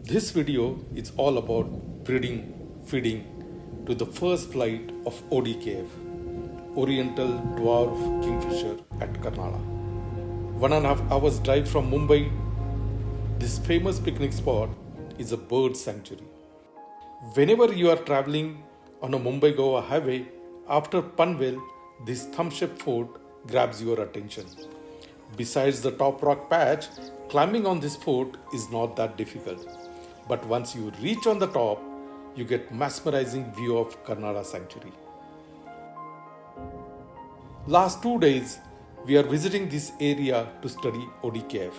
This video is all about breeding, feeding to the first flight of ODKF, Oriental Dwarf Kingfisher at Karnala. 1.5 hours drive from Mumbai, this famous picnic spot is a bird sanctuary. Whenever you are traveling on a Mumbai-Goa highway, after Panvel, this thumb-shaped fort grabs your attention. Besides the top rock patch, climbing on this fort is not that difficult. But once you reach on the top, you get mesmerizing view of Karanada Sanctuary. Last 2 days, we are visiting this area to study ODKF.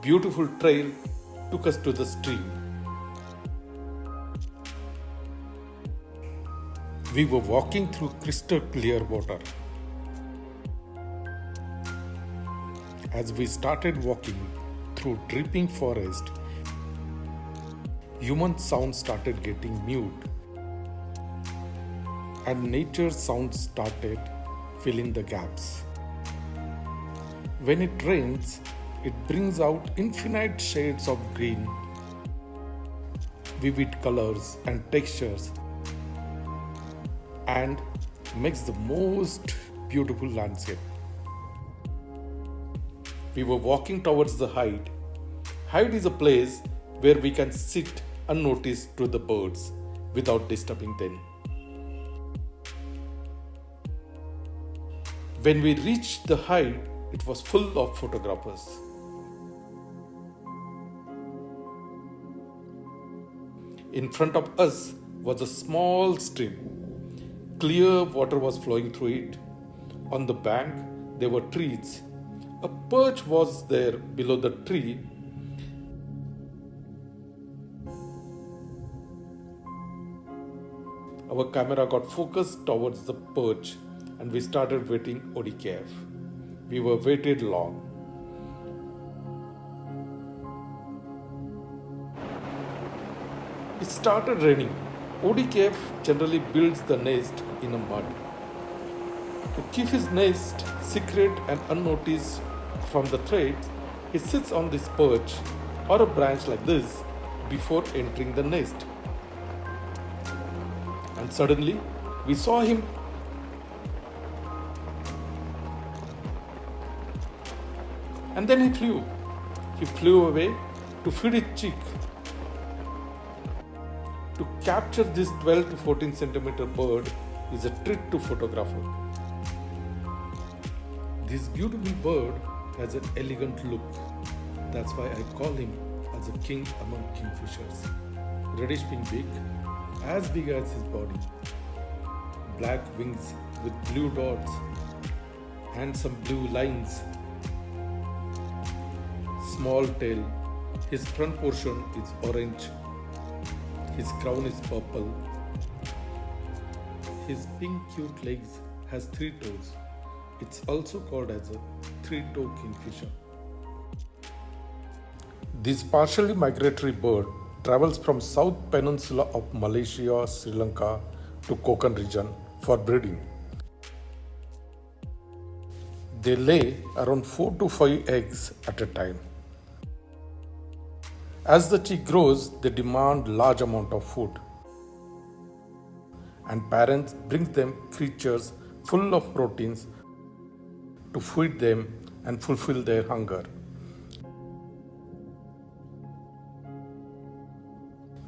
Beautiful trail took us to the stream. We were walking through crystal clear water. As we started walking through dripping forest, human sounds started getting mute and nature's sounds started filling the gaps. When it rains, it brings out infinite shades of green, vivid colors and textures, and makes the most beautiful landscape. We were walking towards the hide. Hide is a place where we can sit unnoticed to the birds without disturbing them. When we reached the hide, it was full of photographers. In front of us was a small stream. Clear water was flowing through it. On the bank, there were trees. A perch was there below the tree. Our camera got focused towards the perch and we started waiting ODKF. We were waited long. It started raining. ODKF generally builds the nest in a mud. To keep his nest secret and unnoticed from the thread, he sits on this perch or a branch like this before entering the nest. And suddenly, we saw him. And then he flew. He flew away to feed his chick. To capture this 12 to 14 centimeter bird is a treat to photographer. This beautiful bird has an elegant look. That's why I call him as a king among kingfishers. Reddish pink beak, as big as his body. Black wings with blue dots and some blue lines. Small tail. His front portion is orange. His crown is purple. His pink cute legs has 3 toes. It's also called as a 3-toe kingfisher. This partially migratory bird travels from South Peninsula of Malaysia, Sri Lanka to Konkan region for breeding. They lay around 4 to 5 eggs at a time. As the chick grows, they demand large amount of food. And parents bring them creatures full of proteins to feed them and fulfill their hunger.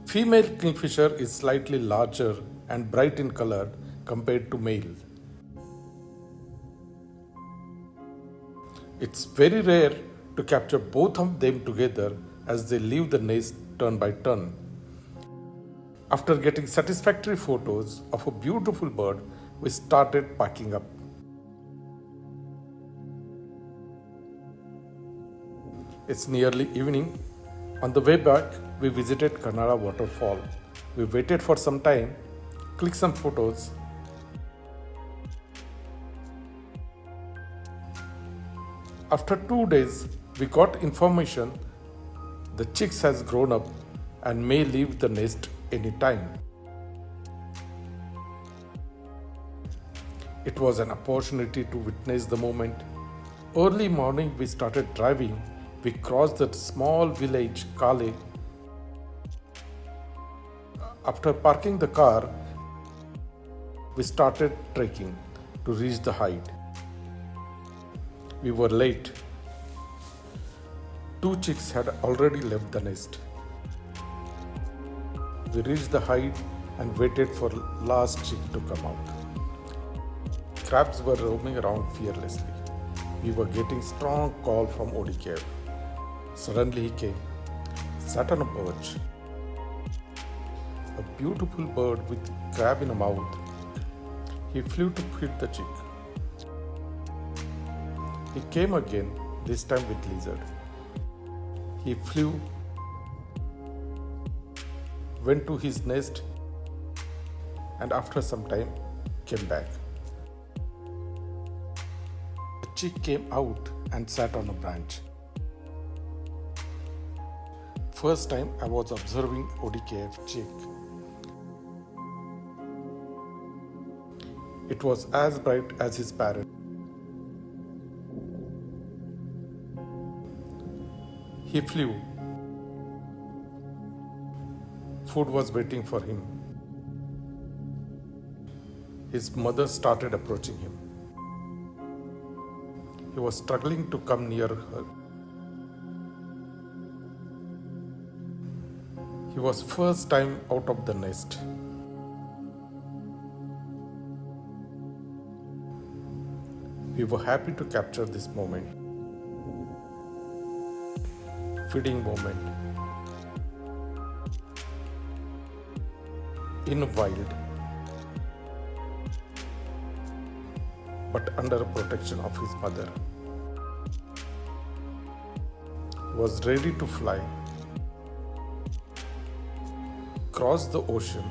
Female kingfisher is slightly larger and bright in color compared to male. It's very rare to capture both of them together as they leave the nest turn by turn. After getting satisfactory photos of a beautiful bird, we started packing up. It's nearly evening. On the way back, we visited Karnala waterfall. We waited for some time, clicked some photos. After 2 days, we got information the chicks has grown up and may leave the nest anytime. It was an opportunity to witness the moment. Early morning we started driving. We crossed the small village Kale. After parking the car, we started trekking to reach the height. We were late. 2 chicks had already left the nest. We reached the height and waited for last chick to come out. Crabs were roaming around fearlessly. We were getting strong call from ODKF. Suddenly he came, sat on a perch. A beautiful bird with crab in a mouth. He flew to hit the chick. He came again, this time with lizard. He flew, went to his nest, and after some time came back. The chick came out and sat on a branch. First time I was observing ODKF chick. It was as bright as his parent. He flew. Food was waiting for him. His mother started approaching him. He was struggling to come near her. He was first time out of the nest. We were happy to capture this moment. Feeding moment. In a wild, but under protection of his mother. He was ready to fly, cross the ocean,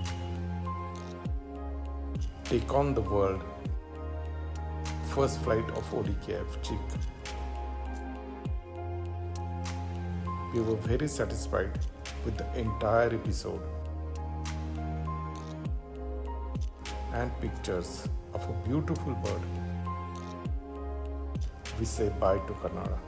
take on the world. First flight of ODKF chick. We were very satisfied with the entire episode and pictures of a beautiful bird. We say bye to Karnala.